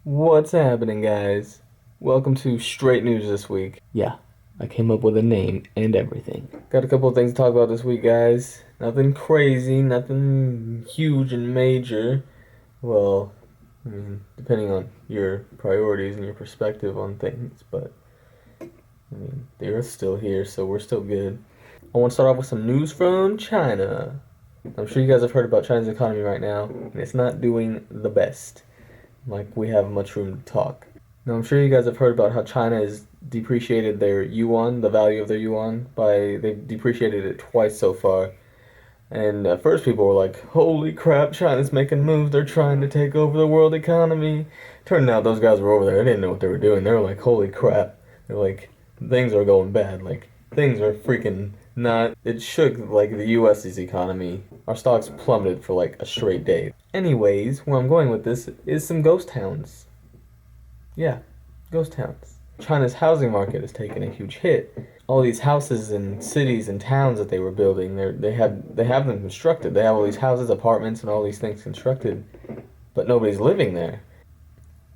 What's happening, guys? Welcome to Straight News this week. Yeah, I came up with a name and everything. Got a couple of things to talk about this week, guys. Nothing crazy, nothing huge and major. Well, depending on your priorities and your perspective on things, but they're still here, so we're still good. I want to start off with some news from China. I'm sure you guys have heard about China's economy right now, and it's not doing the best. Like we have much room to talk. Now, I'm sure you guys have heard about how China has depreciated their yuan, the value of their yuan, they've depreciated it twice so far. And at first people were like, holy crap, China's making moves, they're trying to take over the world economy. Turned out those guys were over there, they didn't know what they were doing. They were like, holy crap. They're like, things are going bad. Like, things are freaking not. It shook like the US's economy. Our stocks plummeted for like a straight day. Anyways, where I'm going with this is some ghost towns. Yeah, ghost towns. China's housing market has taken a huge hit. All these houses and cities and towns that they were building, they have them constructed. They have all these houses, apartments, and all these things constructed, but nobody's living there.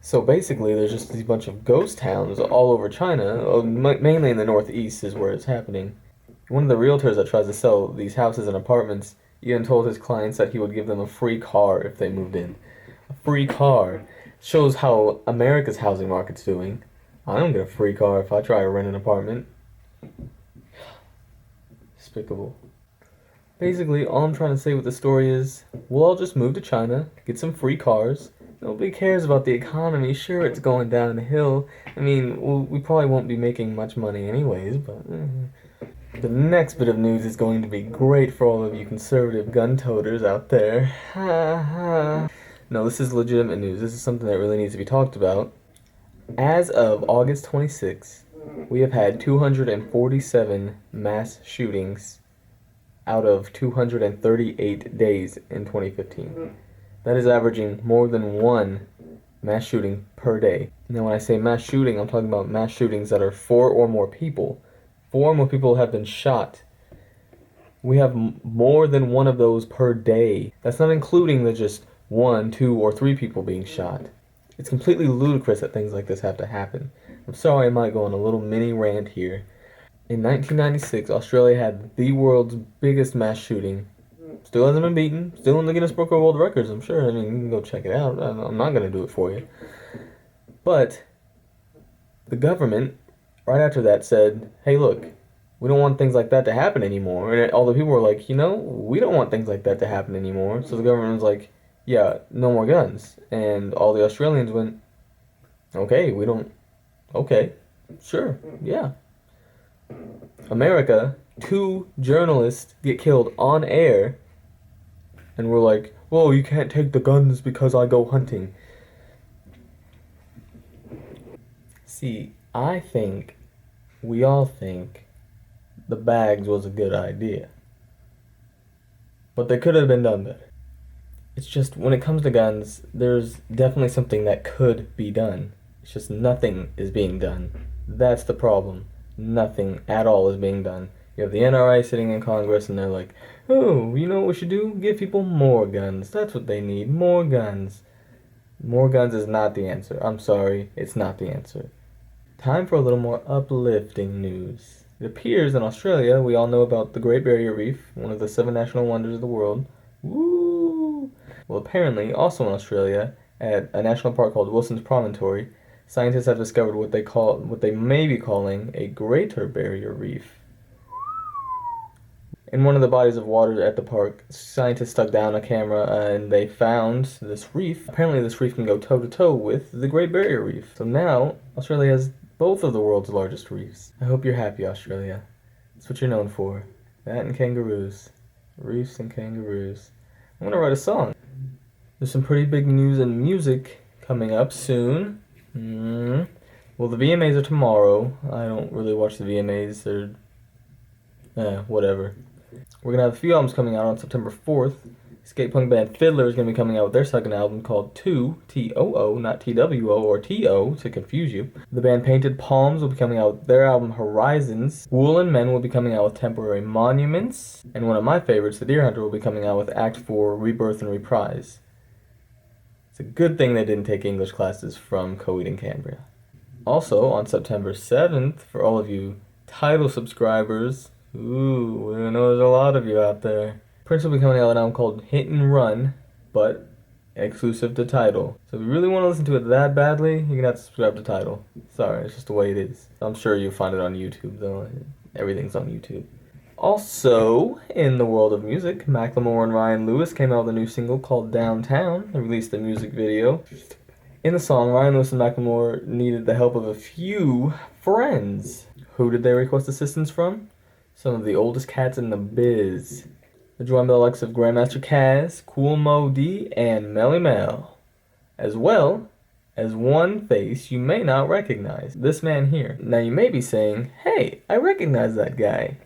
So basically, there's just these bunch of ghost towns all over China. Mainly in the northeast is where it's happening. One of the realtors that tries to sell these houses and apartments even told his clients that he would give them a free car if they moved in. A free car. Shows how America's housing market's doing. I don't get a free car if I try to rent an apartment. Despicable. Basically, all I'm trying to say with the story is, we'll all just move to China, get some free cars. Nobody cares about the economy. Sure, it's going downhill. We probably won't be making much money anyways, but... The next bit of news is going to be great for all of you conservative gun toters out there. Ha ha. No, this is legitimate news. This is something that really needs to be talked about. As of August 26th, we have had 247 mass shootings out of 238 days in 2015. That is averaging more than one mass shooting per day. Now, when I say mass shooting, I'm talking about mass shootings that are 4 or more people. 4 or more people have been shot. We have more than one of those per day. That's not including the just 1, 2, or 3 people being shot. It's completely ludicrous that things like this have to happen. I'm sorry I might go on a little mini rant here. In 1996, Australia had the world's biggest mass shooting. Still hasn't been beaten. Still in the Guinness Book of World Records, I'm sure. You can go check it out. I'm not going to do it for you. But the government, right after that, said, hey, look, we don't want things like that to happen anymore. And all the people were like, we don't want things like that to happen anymore. So the government was like, yeah, no more guns. And all the Australians went, okay, okay, sure, yeah. America, 2 journalists get killed on air, and we're like, whoa, you can't take the guns because I go hunting. See, we all think the bags was a good idea. But they could have been done better. It's just, when it comes to guns, there's definitely something that could be done. It's just nothing is being done. That's the problem. Nothing at all is being done. You have the NRA sitting in Congress and they're like, oh, you know what we should do? Give people more guns. That's what they need. More guns. More guns is not the answer. I'm sorry, it's not the answer. Time for a little more uplifting news. It appears in Australia, we all know about the Great Barrier Reef, one of the 7 national wonders of the world. Woo! Well, apparently, also in Australia, at a national park called Wilson's Promontory, scientists have discovered what they may be calling a Greater Barrier Reef. In one of the bodies of water at the park, scientists stuck down a camera and they found this reef. Apparently, this reef can go toe to toe with the Great Barrier Reef. So now, Australia has both of the world's largest reefs. I hope you're happy, Australia. That's what you're known for. That and kangaroos. Reefs and kangaroos. I'm gonna write a song. There's some pretty big news and music coming up soon. Well, the VMAs are tomorrow. I don't really watch the VMAs. They're... whatever. We're gonna have a few albums coming out on September 4th. Skate punk band Fiddler is gonna be coming out with their second album called Too, T-O-O, not T-W-O or T-O to confuse you. The band Painted Palms will be coming out with their album Horizons. Woolen Men will be coming out with Temporary Monuments. And one of my favorites, The Deer Hunter, will be coming out with Act 4, Rebirth and Reprise. It's a good thing they didn't take English classes from Coed and Cambria. Also, on September 7th, for all of you Tidal subscribers, ooh, I know there's a lot of you out there, Prince will be coming out with an album called Hit and Run, but exclusive to Tidal. So if you really want to listen to it that badly, you're gonna have to subscribe to Tidal. Sorry, it's just the way it is. I'm sure you'll find it on YouTube, though. Everything's on YouTube. Also, in the world of music, Macklemore and Ryan Lewis came out with a new single called Downtown. They released a music video. In the song, Ryan Lewis and Macklemore needed the help of a few friends. Who did they request assistance from? Some of the oldest cats in the biz. They're joined by the likes of Grandmaster Caz, Cool Mo D, and Melly Mel, as well as one face you may not recognize, this man here. Now you may be saying, hey, I recognize that guy.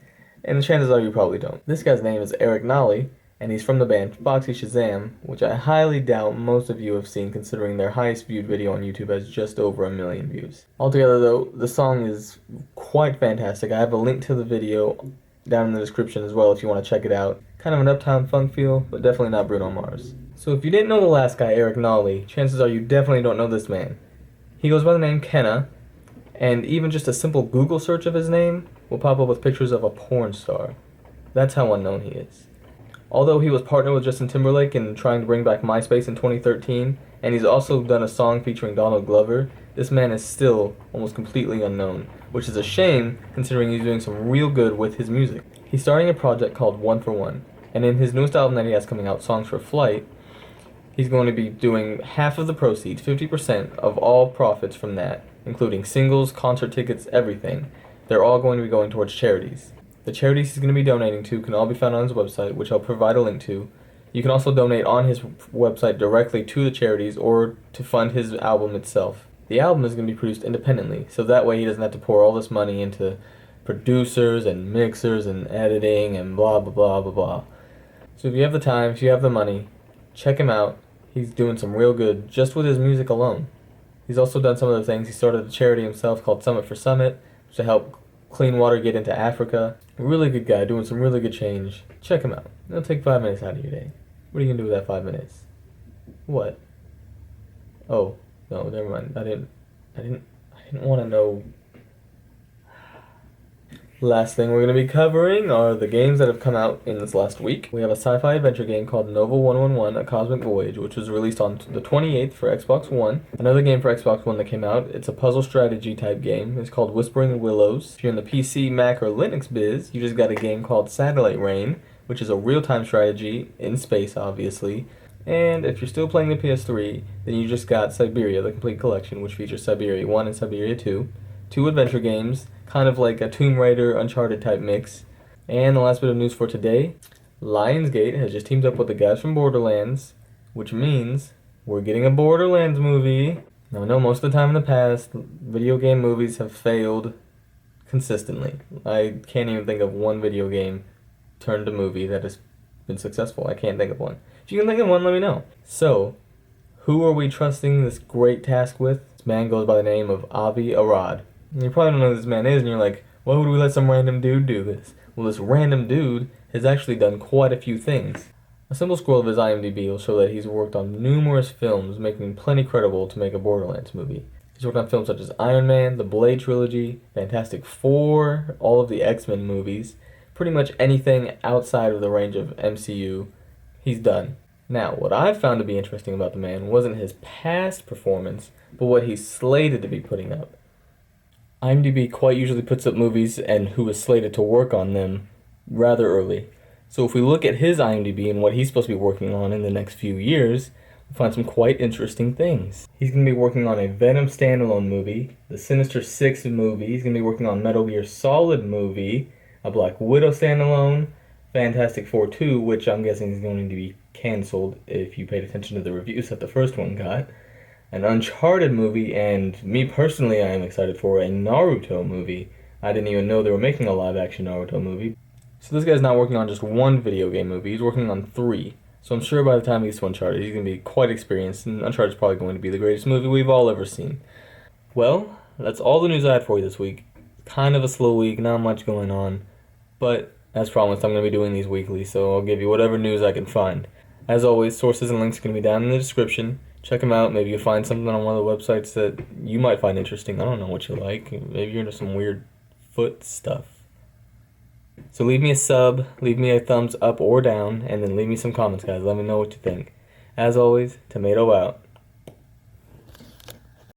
And the chances are you probably don't. This guy's name is Eric Nolly, and he's from the band Foxy Shazam, which I highly doubt most of you have seen considering their highest viewed video on YouTube has just over 1 million views. Altogether though, the song is quite fantastic. I have a link to the video down in the description as well if you want to check it out. Kind of an Uptown Funk feel, but definitely not Bruno Mars. So if you didn't know the last guy, Eric Nolly, chances are you definitely don't know this man. He goes by the name Kenna, and even just a simple Google search of his name will pop up with pictures of a porn star. That's how unknown he is. Although he was partnered with Justin Timberlake in trying to bring back MySpace in 2013, and he's also done a song featuring Donald Glover, this man is still almost completely unknown, which is a shame considering he's doing some real good with his music. He's starting a project called One for One, and in his newest album that he has coming out, Songs for Flight, he's going to be doing half of the proceeds, 50% of all profits from that, including singles, concert tickets, everything. They're all going to be going towards charities. The charities he's going to be donating to can all be found on his website, which I'll provide a link to. You can also donate on his website directly to the charities or to fund his album itself. The album is going to be produced independently, so that way he doesn't have to pour all this money into producers and mixers and editing and blah blah blah blah blah. So if you have the time, if you have the money, check him out. He's doing some real good just with his music alone. He's also done some other things. He started a charity himself called Summit for Summit to help clean water get into Africa. A really good guy doing some really good change. Check him out. It'll take 5 minutes out of your day. What are you gonna do with that 5 minutes? What? Oh, no, never mind. I didn't want to know. Last thing we're going to be covering are the games that have come out in this last week. We have a sci-fi adventure game called Nova 111, A Cosmic Voyage, which was released on the 28th for Xbox One. Another game for Xbox One that came out, it's a puzzle strategy type game. It's called Whispering Willows. If you're in the PC, Mac, or Linux biz, you just got a game called Satellite Rain, which is a real-time strategy in space, obviously. And if you're still playing the PS3, then you just got Siberia, the complete collection, which features Siberia 1 and Siberia 2. 2 adventure games, kind of like a Tomb Raider, Uncharted type mix. And the last bit of news for today, Lionsgate has just teamed up with the guys from Borderlands, which means we're getting a Borderlands movie. Now I know most of the time in the past, video game movies have failed consistently. I can't even think of one video game turned to movie that has been successful. I can't think of one. If you can think of one, let me know. So, who are we trusting this great task with? This man goes by the name of Avi Arad. And you probably don't know who this man is, and you're like, why would we let some random dude do this? Well, this random dude has actually done quite a few things. A simple scroll of his IMDb will show that he's worked on numerous films, making him plenty credible to make a Borderlands movie. He's worked on films such as Iron Man, the Blade Trilogy, Fantastic Four, all of the X-Men movies, pretty much anything outside of the range of MCU, he's done. Now, what I found to be interesting about the man wasn't his past performance, but what he's slated to be putting up. IMDb quite usually puts up movies and who is slated to work on them rather early. So if we look at his IMDb and what he's supposed to be working on in the next few years, we'll find some quite interesting things. He's going to be working on a Venom standalone movie, the Sinister Six movie, he's going to be working on Metal Gear Solid movie, a Black Widow standalone, Fantastic Four 2, which I'm guessing is going to be cancelled if you paid attention to the reviews that the first one got, an Uncharted movie, and me personally, I am excited for a Naruto movie. I didn't even know they were making a live-action Naruto movie. So this guy's not working on just one video game movie, he's working on 3. So I'm sure by the time he gets to Uncharted, he's going to be quite experienced, and Uncharted's probably going to be the greatest movie we've all ever seen. Well, that's all the news I had for you this week. Kind of a slow week, not much going on, but as promised, I'm going to be doing these weekly, so I'll give you whatever news I can find. As always, sources and links are going to be down in the description. Check them out. Maybe you'll find something on one of the websites that you might find interesting. I don't know what you like. Maybe you're into some weird foot stuff. So leave me a sub, leave me a thumbs up or down, and then leave me some comments, guys. Let me know what you think. As always, Tomato out.